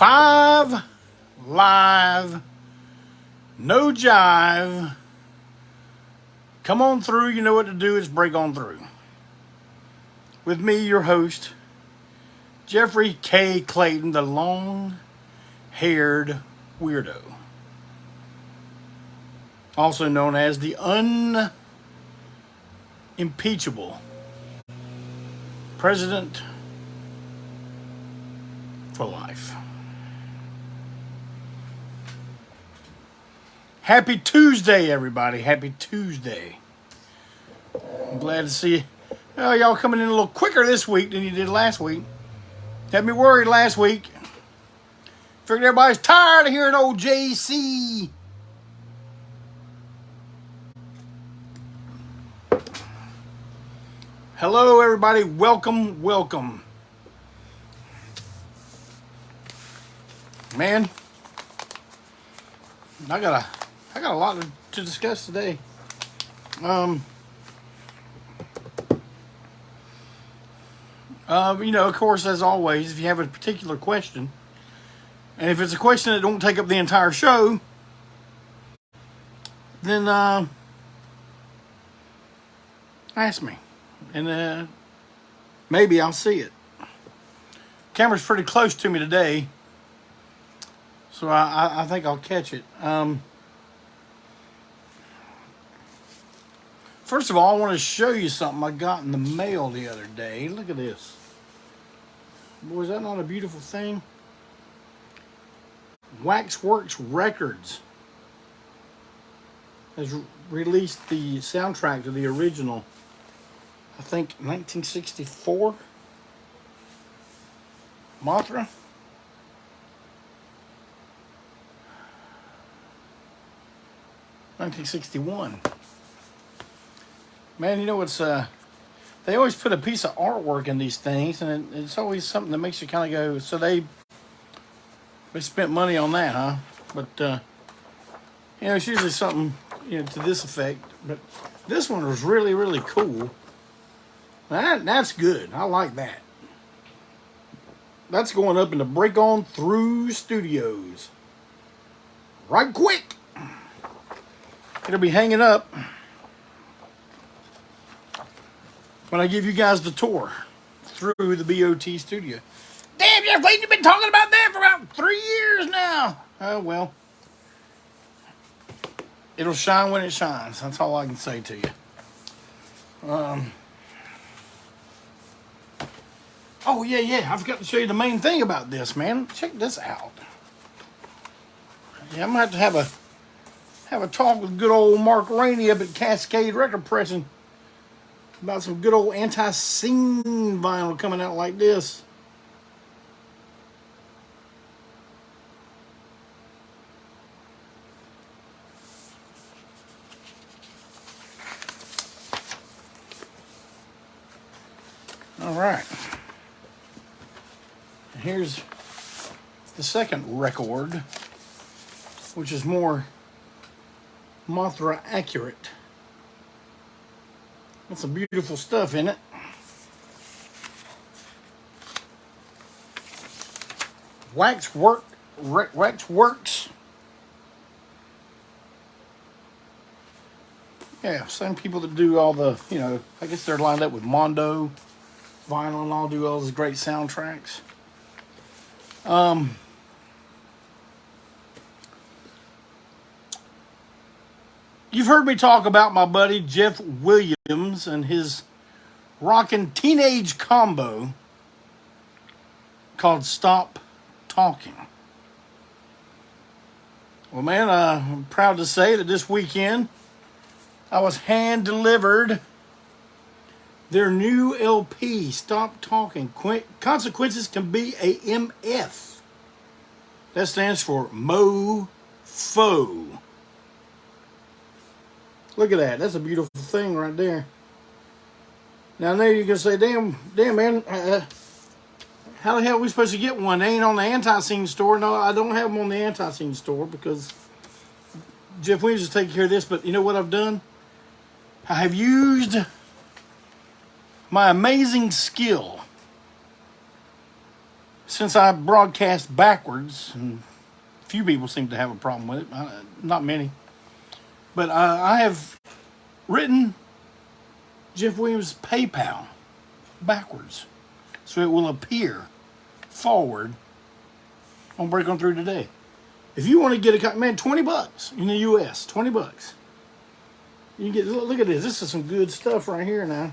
5 live, no jive. Come on through. You know what to do. It's break on through. With me, your host, Jeffrey K. Clayton, the long-haired weirdo. Also known as the unimpeachable president for life. Happy Tuesday, everybody. Happy Tuesday. I'm glad to see y'all coming in a little quicker this week than you did last week. Had me worried last week. Figured everybody's tired of hearing old JC. Hello, everybody. Welcome, welcome. Man, I got a lot to discuss today. Of course, as always, if you have a particular question, and if it's a question that don't take up the entire show, then ask me, and maybe I'll see it. Camera's pretty close to me today, so I think I'll catch it. First of all, I want to show you something I got in the mail the other day. Look at this. Boy, is that not a beautiful thing? Waxworks Records has released the soundtrack to the original, I think, 1964 Mothra. (1961). Man, you know what's they always put a piece of artwork in these things, and it's always something that makes you kind of go, so they spent money on that, huh? But it's usually something to this effect. But this one was really, really cool. That's good. I like that. That's going up in the Break On Through Studios right quick. It'll be hanging up when I give you guys the tour through the BOT studio. Damn, Jeff Clayton, you've been talking about that for about 3 years now. Oh, well. It'll shine when it shines. That's all I can say to you. Oh, yeah. I forgot to show you the main thing about this, man. Check this out. Yeah, I'm going to have to have a talk with good old Mark Rainey up at Cascade Record Pressing about some good old ANTiSEEN vinyl coming out like this. All right. Here's the second record, which is more Mothra accurate. That's some beautiful stuff in it. Waxworks. Yeah, same people that do all the, I guess they're lined up with Mondo Vinyl and all, do all those great soundtracks. You've heard me talk about my buddy Jeff Williams and his rockin' teenage combo called Stop Talking. Well, man, I'm proud to say that this weekend I was hand-delivered their new LP, Stop Talking. Consequences Can Be a MF. That stands for Mo-Fo. Look at that. That's a beautiful thing right there. Now, there you can say, damn, man, how the hell are we supposed to get one? They ain't on the ANTiSEEN store. No, I don't have them on the ANTiSEEN store because Jeff Williams is taking care of this. But you know what I've done? I have used my amazing skill since I broadcast backwards, and few people seem to have a problem with it, not many, but I have written Jeff Williams' PayPal backwards, so it will appear forward on Break On Through Today. If you want to get a copy, man, $20 in the U.S., $20. You can get, look at this. This is some good stuff right here now.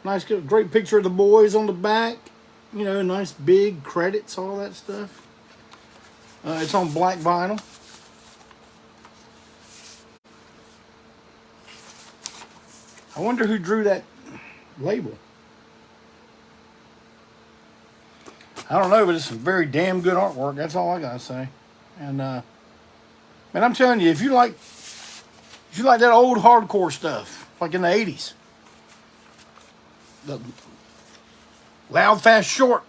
Nice, great picture of the boys on the back. You know, nice big credits, all that stuff. It's on black vinyl. I wonder who drew that label. I don't know, but it's some very damn good artwork. That's all I gotta say. And man, I'm telling you, if you like that old hardcore stuff, like in the '80s, the Loud, Fast, Short,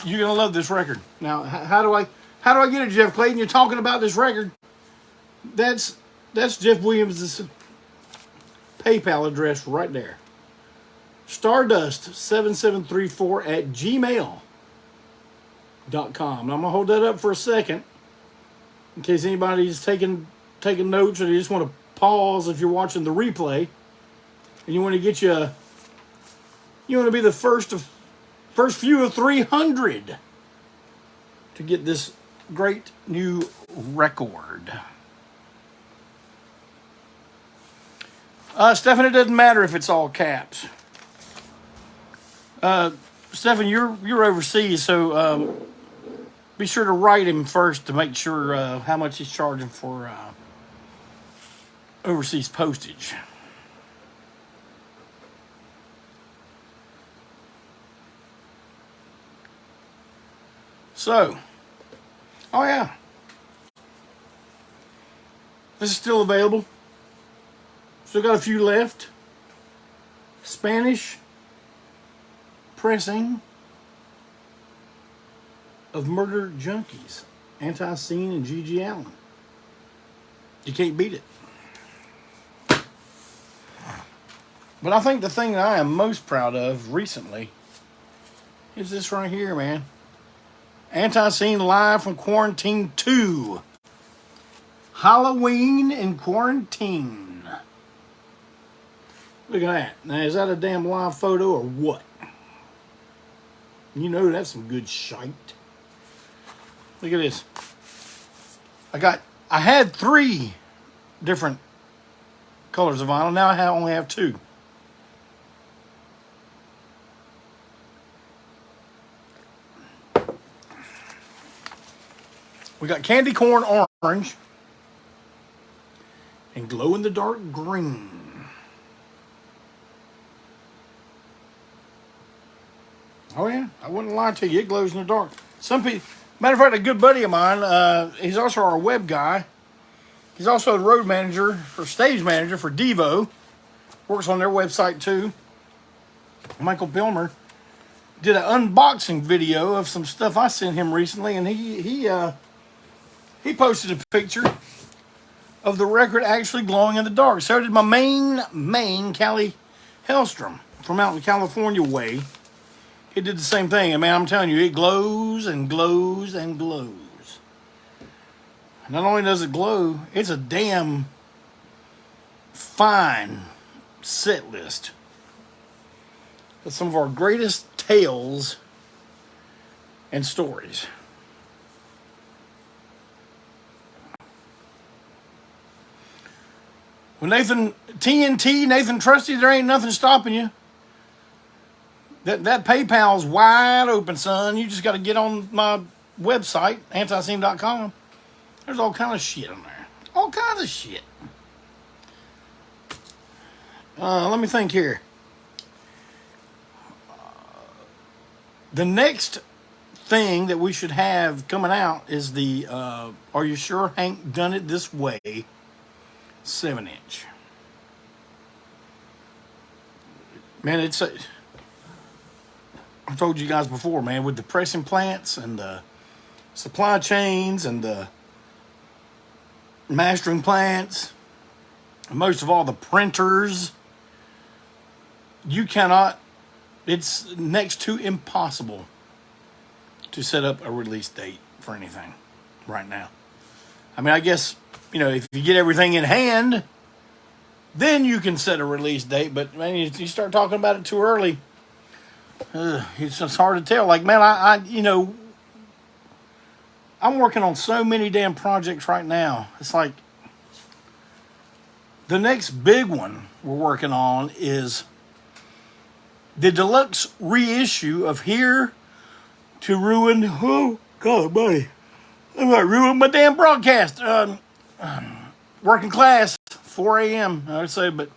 you're gonna love this record. Now, how do I get it, Jeff Clayton? You're talking about this record. That's Jeff Williams' PayPal address right there. Stardust7734@gmail.com. And I'm gonna hold that up for a second in case anybody's taking notes, or you just want to pause if you're watching the replay and you want to get you want to be the first few of 300 to get this great new record. Stephen, it doesn't matter if it's all caps. Stephen, you're overseas, so be sure to write him first to make sure how much he's charging for overseas postage. So, oh yeah, this is still available. Still got a few left. Spanish pressing of Murder Junkies, ANTiSEEN and G.G. Allen. You can't beat it. But I think the thing that I am most proud of recently is this right here, man. ANTiSEEN live from Quarantine 2. Halloween in Quarantine. Look at that. Now, is that a damn live photo or what? You know that's some good shite. Look at this. I had 3 different colors of vinyl. Now I only have 2. We got candy corn orange and glow in the dark green. Oh yeah, I wouldn't lie to you. It glows in the dark. Some people, matter of fact, a good buddy of mine. He's also our web guy. He's also the road manager stage manager for Devo. Works on their website too. Michael Bilmer did an unboxing video of some stuff I sent him recently, and he posted a picture of the record actually glowing in the dark. So did my main Callie Hellstrom from out in California way. It did the same thing. And man, I'm telling you, it glows and glows and glows. Not only does it glow, it's a damn fine set list of some of our greatest tales and stories. Well, Nathan Trusty, there ain't nothing stopping you. That PayPal's wide open, son. You just got to get on my website, ANTiSEEN.com. There's all kind of shit on there. All kinds of shit. Let me think here. The next thing that we should have coming out is the Are You Sure Hank Done It This Way 7-inch. Man, it's a... I told you guys before, man, with the pressing plants and the supply chains and the mastering plants, and most of all the printers, you cannot, it's next to impossible to set up a release date for anything right now. I mean, I guess, if you get everything in hand, then you can set a release date. But, man, you start talking about it too early, it's just hard to tell. Like, man, I'm working on so many damn projects right now. It's like the next big one we're working on is the deluxe reissue of Here to Ruin. Oh, God, buddy. I might ruin my damn broadcast. Working class, 4 a.m. I would say, but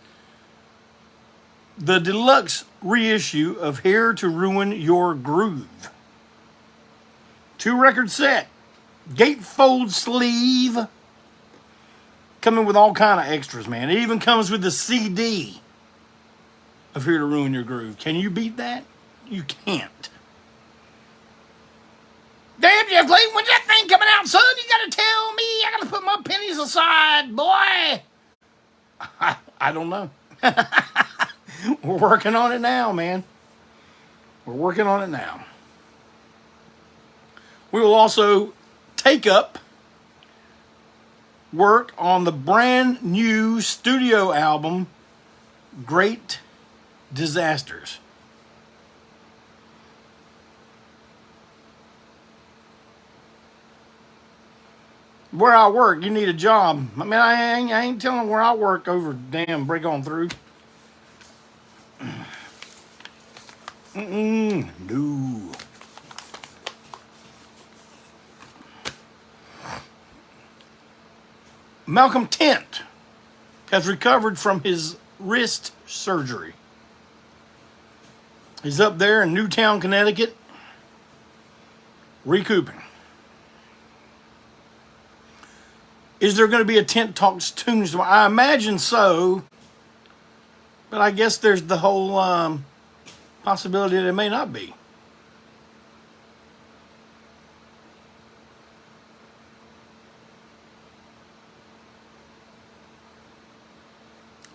the deluxe reissue of Here to Ruin Your Groove. 2-record set. Gatefold sleeve. Coming with all kind of extras, man. It even comes with the CD of Here to Ruin Your Groove. Can you beat that? You can't. Damn, Jeff Lee, when's that thing coming out, son? You gotta tell me. I gotta put my pennies aside, boy. I don't know. We're working on it now, man. We're working on it now. We will also take up work on the brand new studio album, Great Disasters. Where I work, you need a job. I mean, I ain't telling where I work over damn break on through. No. Malcolm Tent has recovered from his wrist surgery. He's up there in Newtown, Connecticut, recouping. Is there going to be a Tent Talks Tunes tomorrow? I imagine so. But I guess there's the whole possibility that it may not be.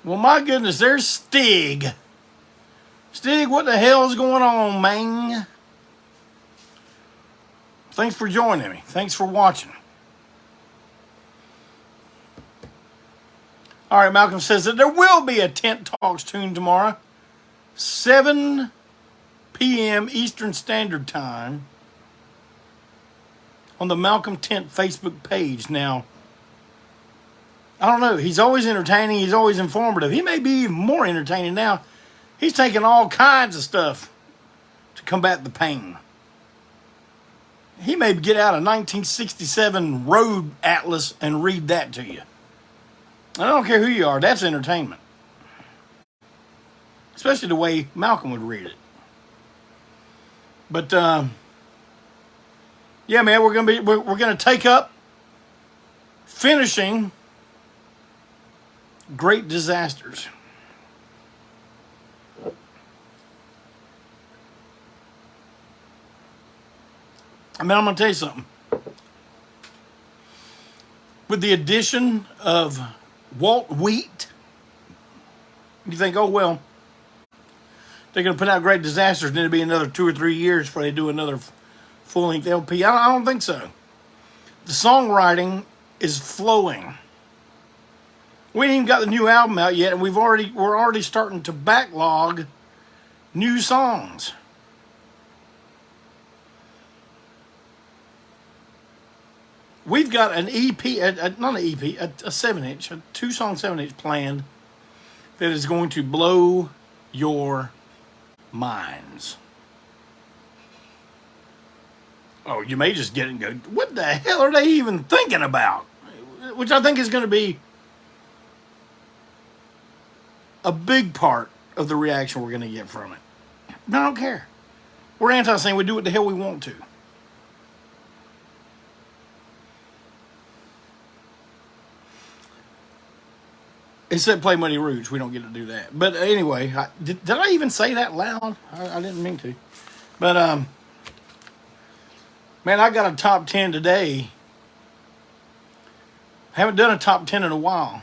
Well, my goodness, there's Stig. Stig, what the hell's going on, man? Thanks for joining me. Thanks for watching. All right, Malcolm says that there will be a Tent Talks tune tomorrow, 7 p.m. Eastern Standard Time on the Malcolm Tent Facebook page. Now, I don't know. He's always entertaining. He's always informative. He may be even more entertaining now. He's taking all kinds of stuff to combat the pain. He may get out a 1967 road atlas and read that to you. I don't care who you are. That's entertainment. Especially the way Malcolm would read it. But, yeah, man, we're gonna take up finishing Great Disasters. I mean, I'm going to tell you something. With the addition of Walt Wheat, you think, oh, well, they're going to put out Great Disasters, and it'll be another 2 or 3 years before they do another full-length LP. I don't think so. The songwriting is flowing. We ain't even got the new album out yet, and we're already starting to backlog new songs. We've got an EP, not an EP, a 7-inch, a 2-song 7-inch planned that is going to blow your minds. Oh, you may just get it and go, what the hell are they even thinking about? Which I think is going to be a big part of the reaction we're going to get from it. But I don't care. We're ANTiSEEN. We do what the hell we want to. Except play Muddy Rouge. We don't get to do that. But anyway, did I even say that loud? I didn't mean to. But, man, I got a top 10 today. Haven't done a top 10 in a while.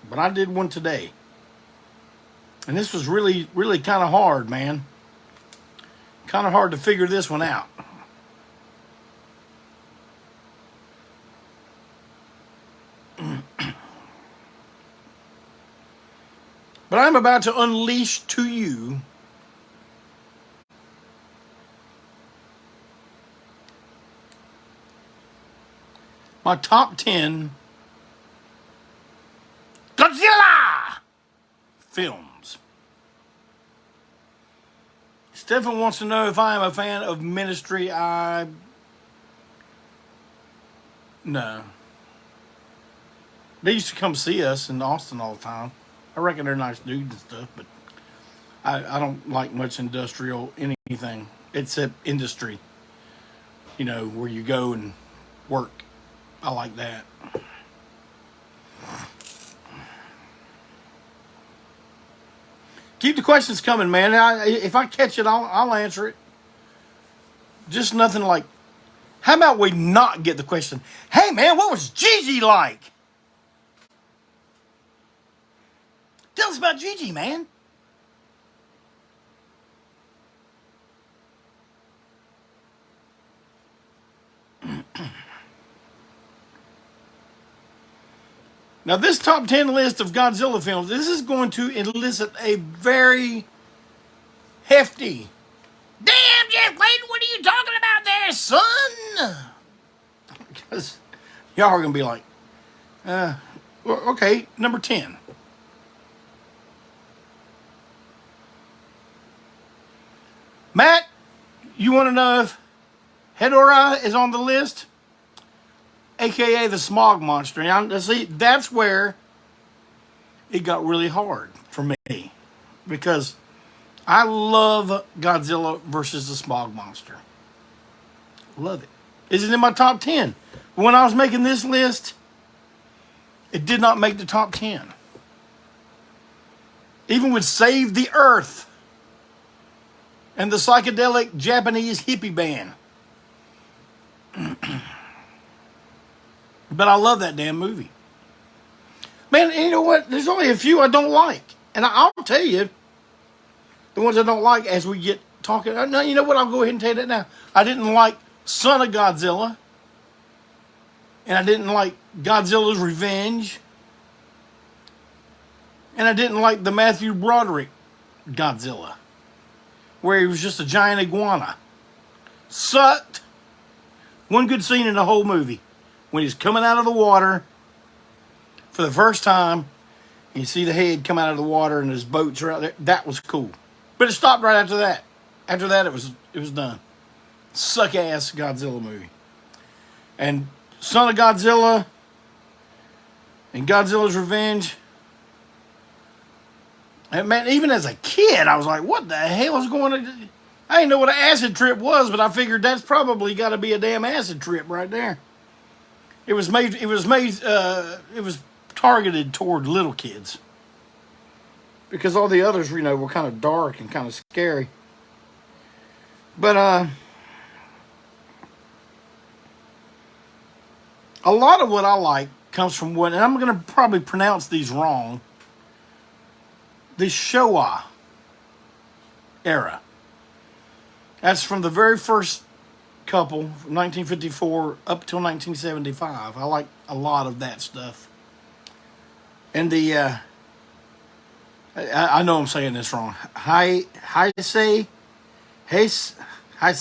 But I did one today. And this was really, really kind of hard, man. Kind of hard to figure this one out. But I'm about to unleash to you my top 10 Godzilla films. Stephen wants to know if I am a fan of Ministry. No. They used to come see us in Austin all the time. I reckon they're nice dudes and stuff, but I don't like much industrial anything except industry. You know, where you go and work. I like that. Keep the questions coming, man. If I catch it, I'll answer it. Just nothing like, how about we not get the question, hey, man, what was Gigi like? Tell us about Gigi, man. Now, this top 10 list of Godzilla films, this is going to elicit a very hefty, damn, Jeff Clayton, what are you talking about there, son? Because y'all are going to be like, well, okay, number 10. Matt, you want to know if Hedorah is on the list? AKA the smog monster. Now, see, that's where it got really hard for me. Because I love Godzilla versus the smog monster. Love it. Is it in my top 10? When I was making this list, it did not make the top 10. Even with Save the Earth and the psychedelic Japanese hippie band. But I love that damn movie. Man, you know what? There's only a few I don't like. And I'll tell you the ones I don't like as we get talking. No, you know what? I'll go ahead and tell you that now. I didn't like Son of Godzilla. And I didn't like Godzilla's Revenge. And I didn't like the Matthew Broderick Godzilla, where he was just a giant iguana. Sucked. One good scene in the whole movie. When he's coming out of the water for the first time, you see the head come out of the water and his boats are out there. That was cool. But it stopped right after that. After that, it was done. Suck-ass Godzilla movie. And Son of Godzilla and Godzilla's Revenge. And man, even as a kid, I was like, what the hell is going on? I didn't know what an acid trip was, but I figured that's probably got to be a damn acid trip right there. It was targeted toward little kids. Because all the others, you know, were kind of dark and kind of scary. But, a lot of what I like comes from what, and I'm going to probably pronounce these wrong, the Showa era. That's from the very first couple, from 1954 up till 1975. I like a lot of that stuff. And the, I know I'm saying this wrong, Heisei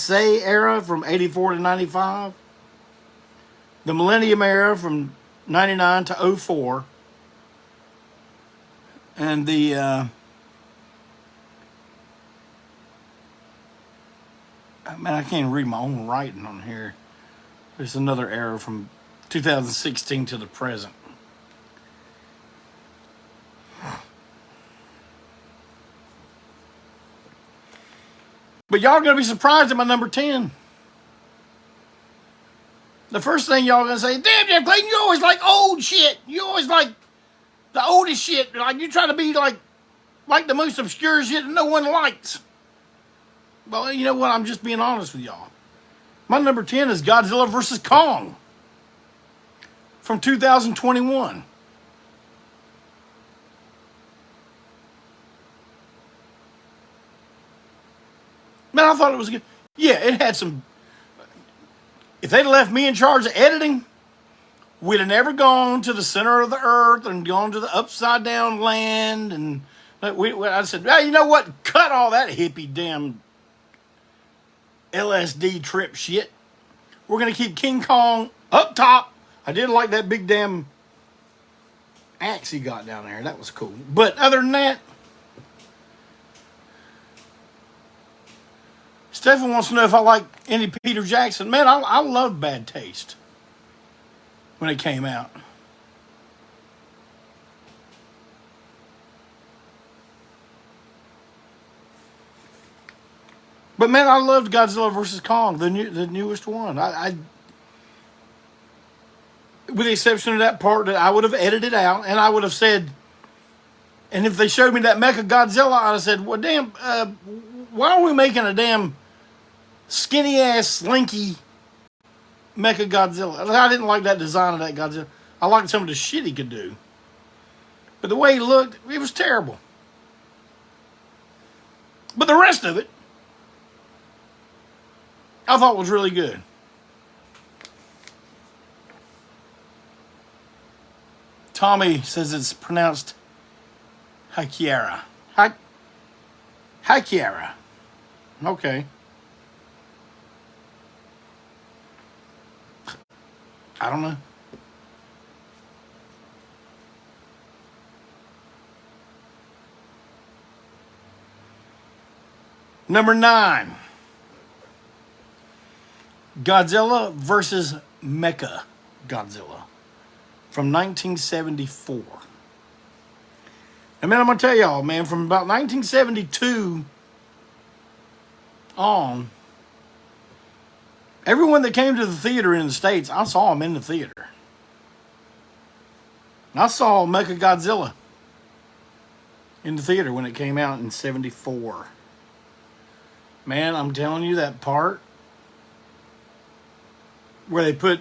era from 84 to 95. The Millennium era from 99 to 04. And the, man, I can't even read my own writing on here. There's another era from 2016 to the present. But y'all are going to be surprised at my number 10. The first thing y'all are going to say, damn, Jeff Clayton, you always like old shit. You always like the oldest shit. Like you try to be like the most obscure shit that no one likes. Well, you know what? I'm just being honest with y'all. My number 10 is Godzilla vs. Kong from 2021. Man, I thought it was good. Yeah, it had some. If they'd left me in charge of editing, we'd have never gone to the center of the earth and gone to the upside down land. And I said, well, you know what? Cut all that hippie damn LSD trip shit. We're going to keep King Kong up top. I did like that big damn axe he got down there. That was cool. But other than that, Stephen wants to know if I like any Peter Jackson. Man, I love Bad Taste when it came out. But man, I loved Godzilla vs. Kong, the newest one. I with the exception of that part that I would have edited out, and I would have said, and if they showed me that Mecha Godzilla, I'd have said, well, damn, why are we making a damn skinny ass slinky Mecha Godzilla? I didn't like that design of that Godzilla. I liked some of the shit he could do, but the way he looked, it was terrible. But the rest of it, I thought was really good. Tommy says it's pronounced Hakiara. Hakiara. Okay. I don't know. Number 9. Godzilla versus Mecha Godzilla from 1974. And man, I'm going to tell y'all, man, from about 1972 on, everyone that came to the theater in the States, I saw them in the theater. I saw Mecha Godzilla in the theater when it came out in 74. Man, I'm telling you, that part where they put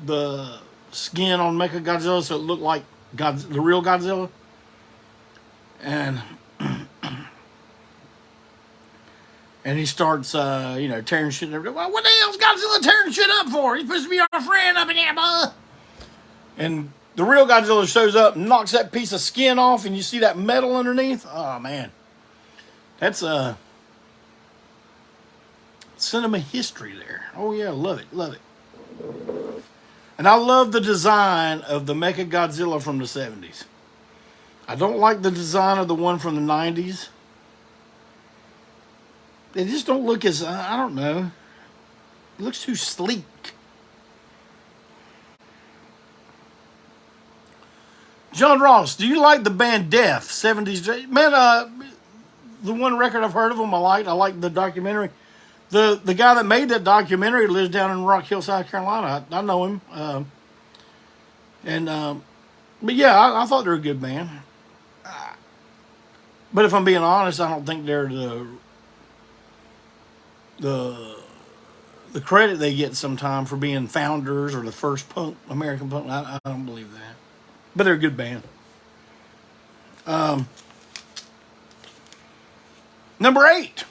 the skin on Mecha Godzilla so it looked like the real Godzilla, and he starts tearing shit up. Well, what the hell's Godzilla tearing shit up for? He's supposed to be our friend up in here, boy. And the real Godzilla shows up and knocks that piece of skin off, and you see that metal underneath. Oh man, that's cinema history there. Oh yeah, love it. And I love the design of the Mecha Godzilla from the 70s. I don't like the design of the one from the 90s. They just don't look as, I don't know. It looks too sleek. John Ross, do you like the band Death? 70s. Man, the one record I've heard of them I liked. I liked the documentary. The guy that made that documentary lives down in Rock Hill, South Carolina. I know him. But yeah, I thought they were a good band. But if I'm being honest, I don't think they're the credit they get sometime for being founders or the first American punk. I don't believe that. But they're a good band. Number 8.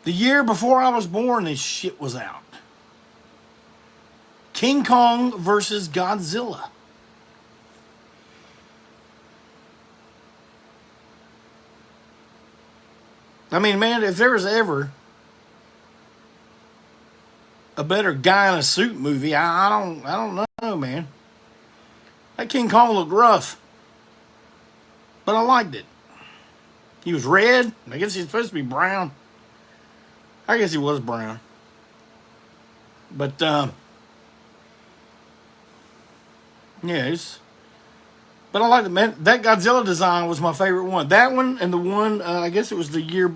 The year before I was born, this shit was out. King Kong versus Godzilla. I mean, man, if there was ever a better guy in a suit movie, I don't know, man. That King Kong looked rough, but I liked it. He was red. I guess he's supposed to be brown. I guess he was brown. But, yeah, but I like it, man. That Godzilla design was my favorite one. That one and the one, I guess it was the year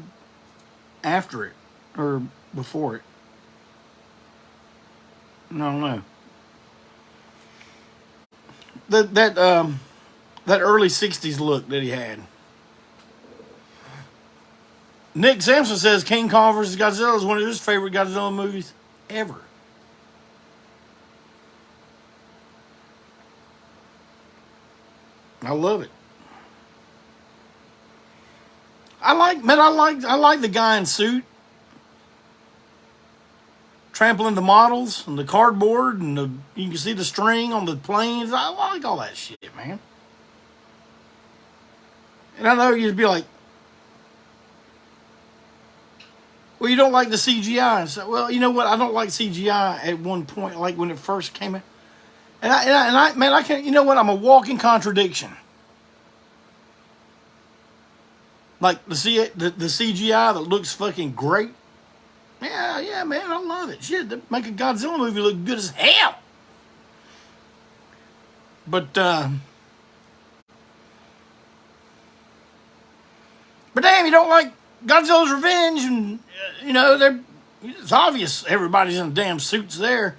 after it, or before it. I don't know. That early 60s look that he had. Nick Sampson says King Kong vs. Godzilla is one of his favorite Godzilla movies ever. I love it. I like the guy in suit trampling the models and the cardboard and you can see the string on the planes. I like all that shit, man. And I know you'd be like, well, you don't like the CGI. So, well, you know what? I don't like CGI at one point, like when it first came out. And I can't. You know what? I'm a walking contradiction. Like the CGI that looks fucking great. Yeah, man, I love it. Shit, that make a Godzilla movie look good as hell. But damn, you don't like Godzilla's Revenge, and you know it's obvious everybody's in damn suits there.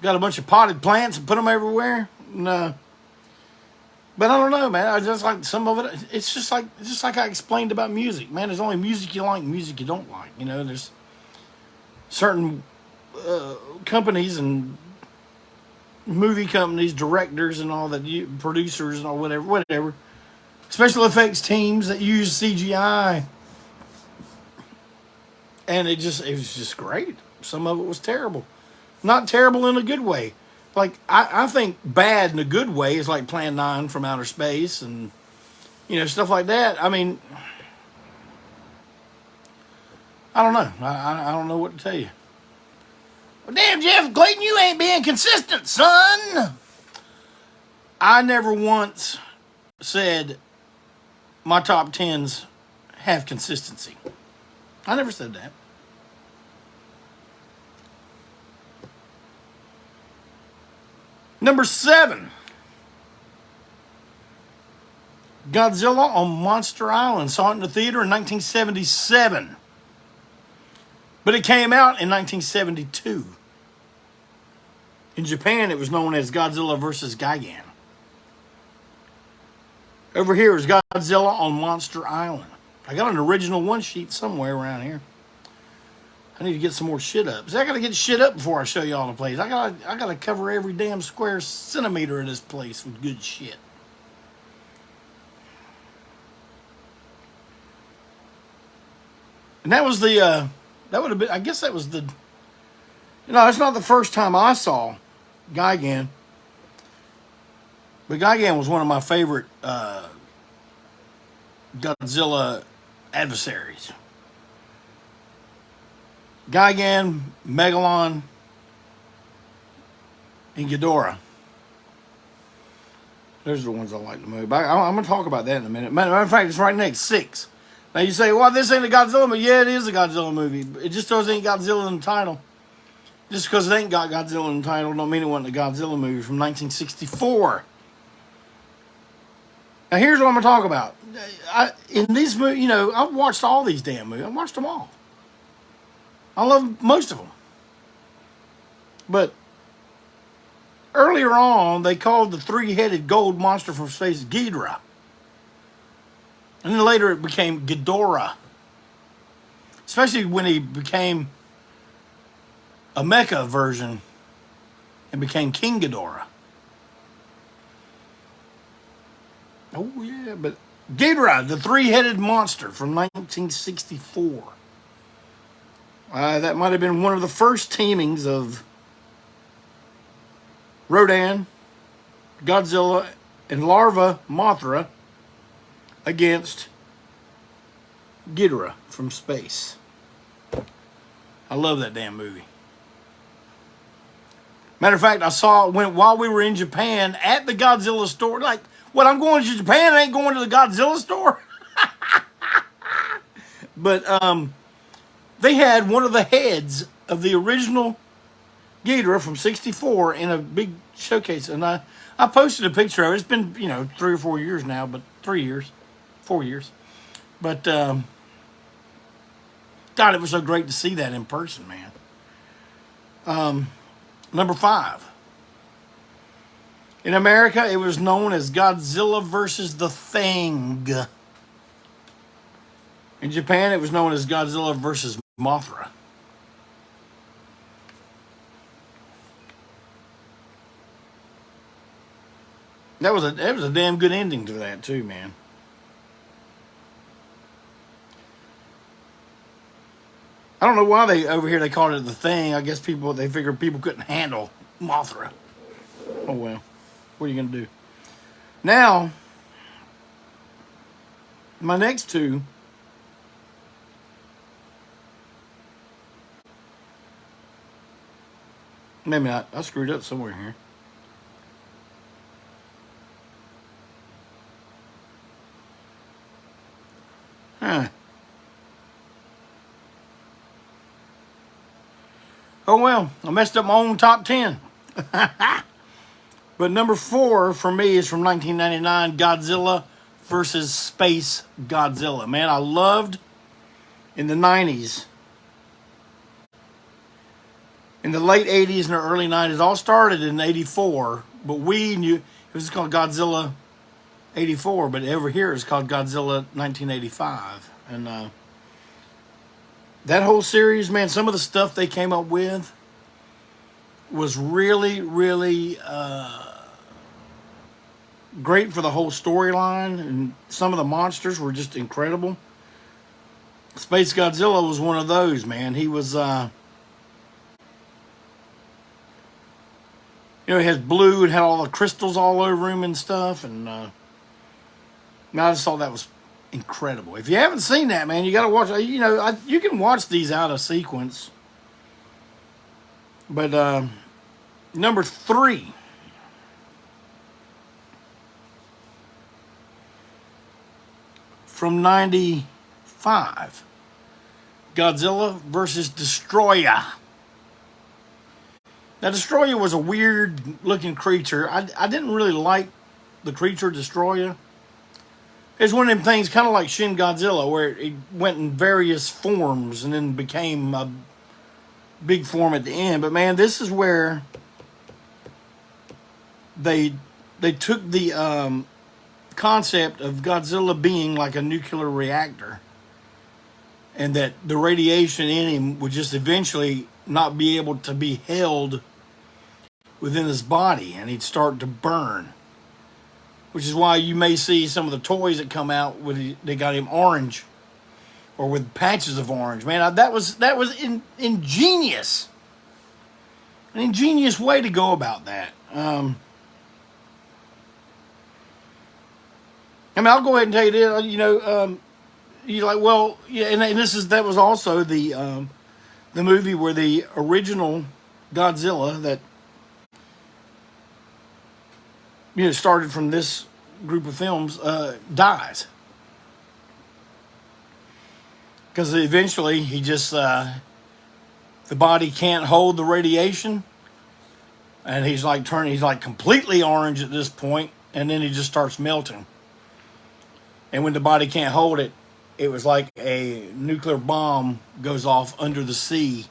Got a bunch of potted plants and put them everywhere. And, but I don't know, man. I just like some of it. It's just like I explained about music, man. There's only music you like, music you don't like. You know, there's certain companies and movie companies, directors and all that, producers and all whatever, special effects teams that use CGI, and it was just great. Some of it was terrible, not terrible in a good way. Like, I think bad in a good way is like Plan 9 from Outer Space and, you know, stuff like that. I mean, I don't know. I don't know what to tell you. Well, damn, Jeff Clayton, you ain't being consistent, son. I never once said my top 10s have consistency. I never said that. Number 7, Godzilla on Monster Island. Saw it in the theater in 1977. But it came out in 1972. In Japan, it was known as Godzilla vs. Gigan. Over here is Godzilla on Monster Island. I got an original one sheet somewhere around here. I need to get some more shit up. See, I gotta get shit up before I show you all the place. I gotta cover every damn square centimeter of this place with good shit. And that was that would have been, I guess that was you know, it's not the first time I saw Gigan. But Gigan was one of my favorite Godzilla adversaries. Gigan, Magalon, and Ghidorah. Those are the ones I like the movie. But I'm going to talk about that in a minute. Matter of fact, it's right next, 6. Now you say, well, this ain't a Godzilla movie. Yeah, it is a Godzilla movie. It just doesn't ain't Godzilla in the title. Just because it ain't got Godzilla in the title don't mean it wasn't a Godzilla movie from 1964. Now here's what I'm going to talk about. In these movies, you know, I've watched all these damn movies. I've watched them all. I love most of them. But earlier on, they called the three-headed gold monster from space Ghidorah. And then later it became Ghidorah. Especially when he became a mecha version and became King Ghidorah. Oh, yeah, but Ghidorah, the three-headed monster from 1964. That might have been one of the first teamings of Rodan, Godzilla, and larva Mothra against Ghidorah from space. I love that damn movie. Matter of fact, I saw it while we were in Japan at the Godzilla store. Like, what, I'm going to Japan, I ain't going to the Godzilla store? But they had one of the heads of the original Ghidorah from 64 in a big showcase. And I posted a picture of it. It's been, 3 or 4 years now, but 4 years. But, God, it was so great to see that in person, man. Number 5. In America, it was known as Godzilla versus the Thing. In Japan, it was known as Godzilla versus Mothra. That was a damn good ending to that too, man. I don't know why they over here they called it the Thing. I guess they figured people couldn't handle Mothra. Oh well, what are you gonna do? Now, my next two. Maybe not. I screwed up somewhere here. Huh. Oh well, I messed up my own top 10. But number 4 for me is from 1999, Godzilla versus Space Godzilla. Man, I loved in the 90s, in the late 80s and the early 90s. All started in 84, but we knew it was called Godzilla 84, but over here it's called Godzilla 1985. And that whole series, man, some of the stuff they came up with was really, really great for the whole storyline, and some of the monsters were just incredible. Space Godzilla was one of those, man. He was, he has blue and had all the crystals all over him and stuff, and I just thought that was incredible. If you haven't seen that, man, you got to watch. You can watch these out of sequence, but number 3. From 95, Godzilla versus Destroyer. Now, Destroyer was a weird-looking creature. I didn't really like the creature Destroyer. It's one of them things kind of like Shin Godzilla, where it went in various forms and then became a big form at the end. But, man, this is where they took the concept of Godzilla being like a nuclear reactor, and that the radiation in him would just eventually not be able to be held within his body, and he'd start to burn, which is why you may see some of the toys that come out with they got him orange or with patches of orange. Man, that was ingenious, an ingenious way to go about that. I mean, I'll go ahead and tell you this. You're like, well, yeah, and that was also the movie where the original Godzilla that started from this group of films dies, because eventually he just the body can't hold the radiation, and he's like completely orange at this point, and then he just starts melting. And when the body can't hold it, it was like a nuclear bomb goes off under the sea.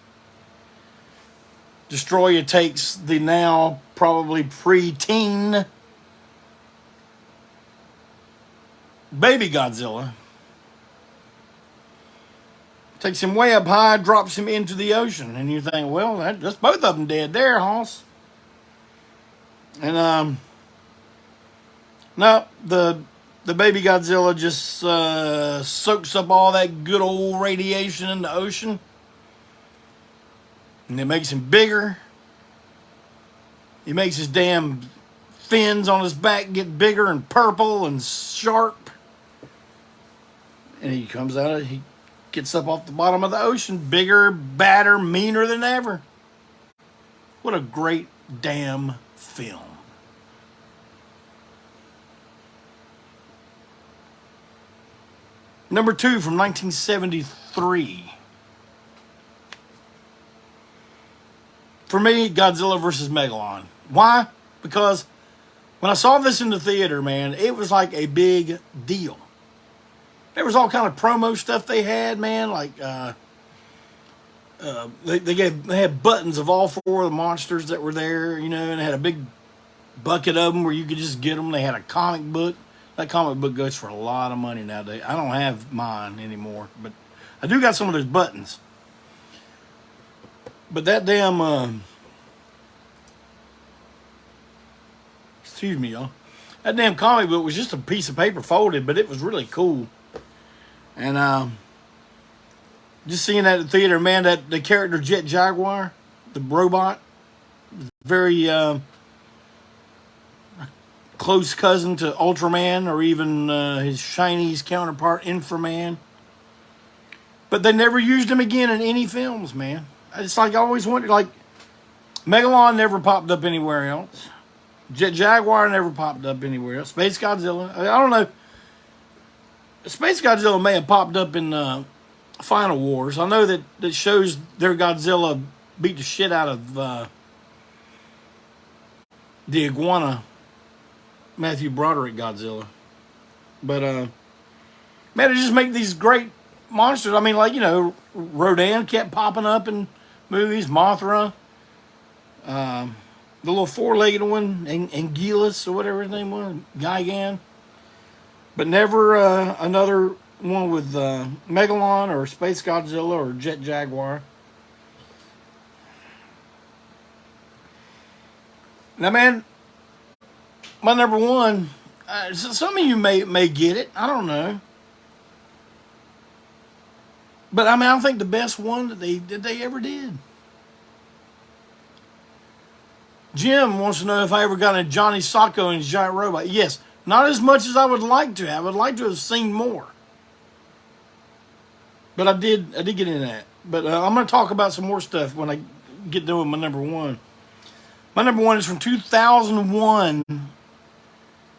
Destroyer takes the now probably pre-teen baby Godzilla, takes him way up high, drops him into the ocean. And you think, well, that's both of them dead there, Hoss. And no, the baby Godzilla just soaks up all that good old radiation in the ocean, and it makes him bigger. He makes his damn fins on his back get bigger and purple and sharp, and he gets up off the bottom of the ocean, bigger, badder, meaner than ever. What a great damn film. Number 2 from 1973. For me, Godzilla versus Magalon. Why? Because when I saw this in the theater, man, it was like a big deal. There was all kind of promo stuff they had, man. Like they had buttons of all 4 of the monsters that were there, and they had a big bucket of them where you could just get them. They had a comic book. That comic book goes for a lot of money nowadays. I don't have mine anymore, but I do got some of those buttons. But that damn, excuse me, y'all. That damn comic book was just a piece of paper folded, but it was really cool. And Just seeing that at the theater, man, that the character Jet Jaguar, the robot, very close cousin to Ultraman or even his Chinese counterpart, Inframan. But they never used him again in any films, man. It's like I always wondered, like, Magalon never popped up anywhere else. Jet Jaguar never popped up anywhere else. Space Godzilla, I don't know. Space Godzilla may have popped up in Final Wars. I know that shows their Godzilla beat the shit out of the iguana Matthew Broderick Godzilla. But man, they just make these great monsters. I mean, like, you know, Rodan kept popping up in movies. Mothra, the little four-legged one, and Gillis or whatever his name was, Gigan. But never another one with Magalon or Space Godzilla or Jet Jaguar. Now, man, my number one, some of you may get it. I don't know. But, I mean, I think the best one that they ever did. Jim wants to know if I ever got a Johnny Sacco and his giant robot. Yes, not as much as I would like to have. I would like to have seen more. But I did get into that. But I'm going to talk about some more stuff when I get done with my number one. My number one is from 2001.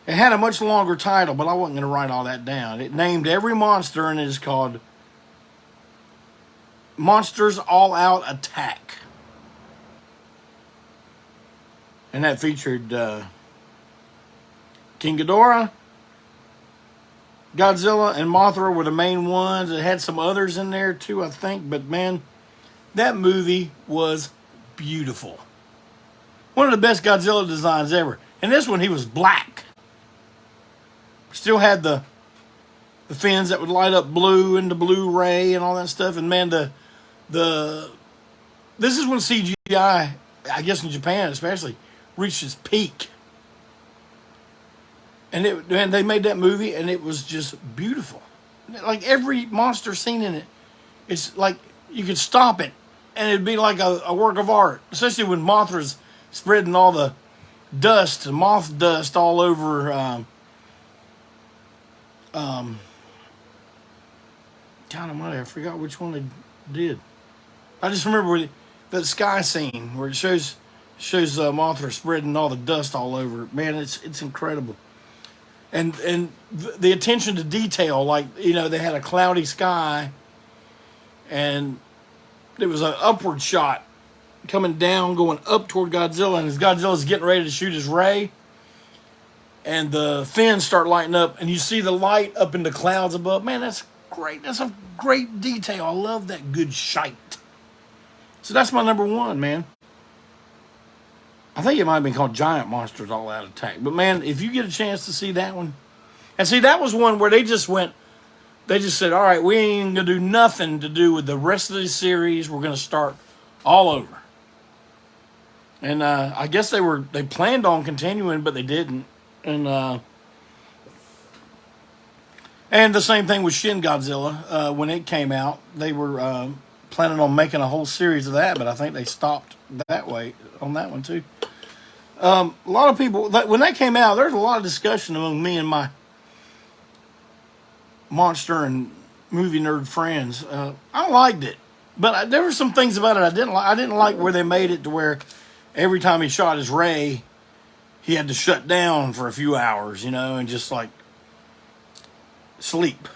It had a much longer title, but I wasn't going to write all that down. It named every monster, and it is called Monsters All Out Attack. And that featured King Ghidorah, Godzilla, and Mothra were the main ones. It had some others in there too, I think. But man, that movie was beautiful. One of the best Godzilla designs ever. And this one, he was black. Still had the fins that would light up blue and the Blu-ray and all that stuff. And man, this is when CGI, I guess in Japan especially, reached its peak. And they made that movie, and it was just beautiful. Like every monster scene in it, it's like you could stop it, and it'd be like a work of art. Especially when Mothra's spreading all the dust, moth dust all over. God Almighty, I forgot which one they did. I just remember that sky scene where it shows Mothra spreading all the dust all over. Man, it's incredible. And the attention to detail, like, you know, they had a cloudy sky, and it was an upward shot coming down, going up toward Godzilla, and as Godzilla's getting ready to shoot his ray, and the fins start lighting up, and you see the light up in the clouds above. Man, that's great. That's a great detail. I love that good shite. So that's my number one, man. I think it might have been called Giant Monsters All Out Attack. But, man, if you get a chance to see that one. And see, that was one where they just said, all right, we ain't going to do nothing to do with the rest of the series. We're going to start all over. And I guess they planned on continuing, but they didn't. And the same thing with Shin Godzilla. When it came out, they were planning on making a whole series of that, but I think they stopped that way on that one too. A lot of people, when that came out, there's a lot of discussion among me and my monster and movie nerd friends. I liked it, but there were some things about it I didn't like. I didn't like where they made it to where every time he shot his ray, he had to shut down for a few hours, you know, and just like sleep.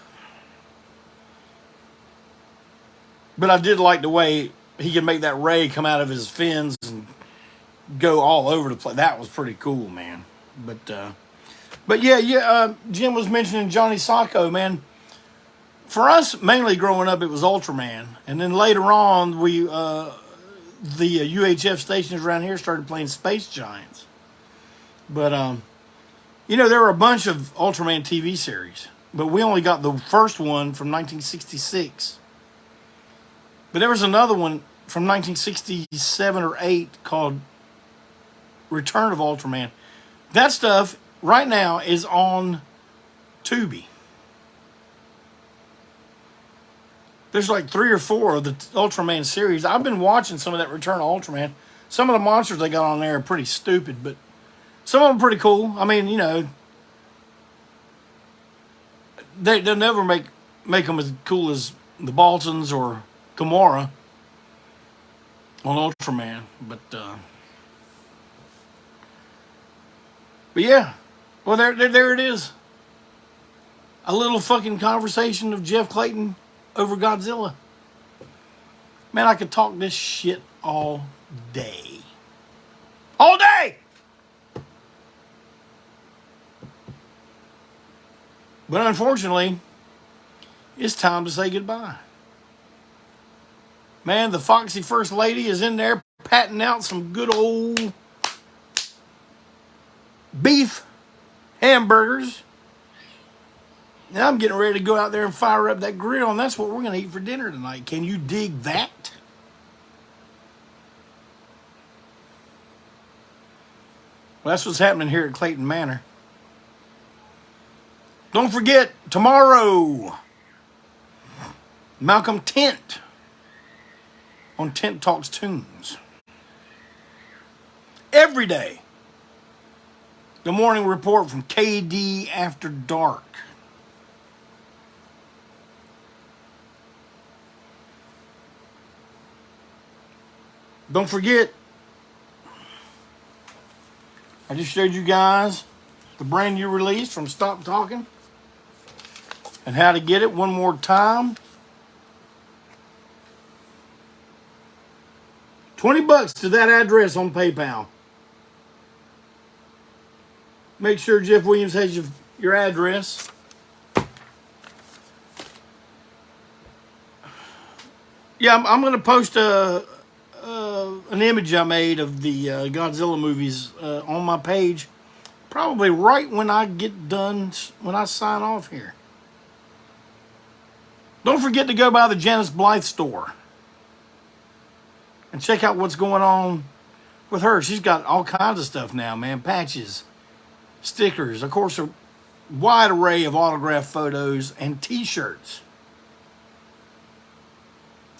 But I did like the way he could make that ray come out of his fins and go all over the place. That was pretty cool, man. But yeah. Jim was mentioning Johnny Sacco, man. For us, mainly growing up, it was Ultraman, and then later on, the UHF stations around here started playing Space Giants. But you know, there were a bunch of Ultraman TV series, but we only got the first one from 1966. But there was another one from 1967 or 8 called Return of Ultraman. That stuff right now is on Tubi. There's like 3 or 4 of the Ultraman series. I've been watching some of that Return of Ultraman. Some of the monsters they got on there are pretty stupid, but some of them are pretty cool. I mean, you know, they'll never make them as cool as the Baltons or Gamora on Ultraman, but yeah. Well, there it is. A little fucking conversation of Jeff Clayton over Godzilla. Man, I could talk this shit all day. All day! But unfortunately, it's time to say goodbye. Man, the foxy first lady is in there patting out some good old beef hamburgers. Now I'm getting ready to go out there and fire up that grill, and that's what we're going to eat for dinner tonight. Can you dig that? Well, that's what's happening here at Clayton Manor. Don't forget, tomorrow, Malcolm Tent on Tent Talks Tunes. Every day, the morning report from KD After Dark. Don't forget, I just showed you guys the brand new release from Stop Talking and how to get it one more time. $20 to that address on PayPal. Make sure Jeff Williams has your address. Yeah, I'm going to post an image I made of the Godzilla movies on my page, probably right when I get done, when I sign off here. Don't forget to go by the Janice Blythe store and check out what's going on with her. She's got all kinds of stuff now, man. Patches, stickers, of course, a wide array of autographed photos and t-shirts.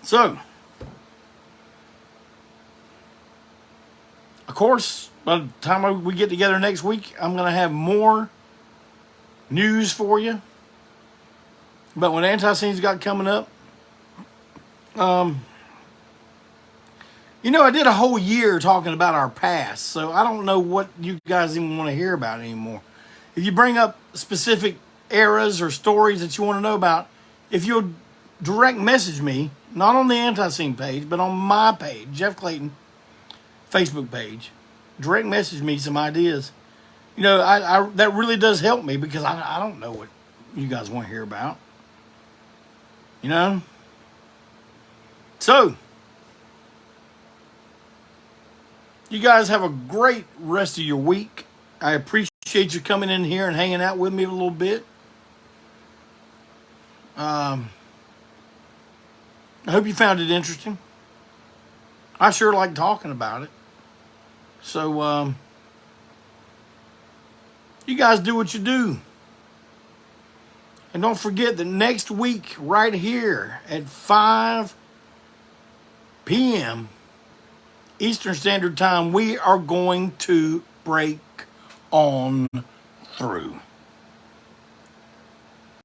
So, of course, by the time we get together next week, I'm going to have more news for you about what ANTiSEEN's got coming up. You know, I did a whole year talking about our past, so I don't know what you guys even want to hear about anymore. If you bring up specific eras or stories that you want to know about, if you'll direct message me, not on the ANTiSEEN page, but on my page, Jeff Clayton, Facebook page, direct message me some ideas. You know, I that really does help me because I don't know what you guys want to hear about. You know? So, you guys have a great rest of your week. I appreciate you coming in here and hanging out with me a little bit. I hope you found it interesting. I sure like talking about it. So, you guys do what you do. And don't forget that next week, right here at 5 p.m. Eastern Standard Time, we are going to break on through.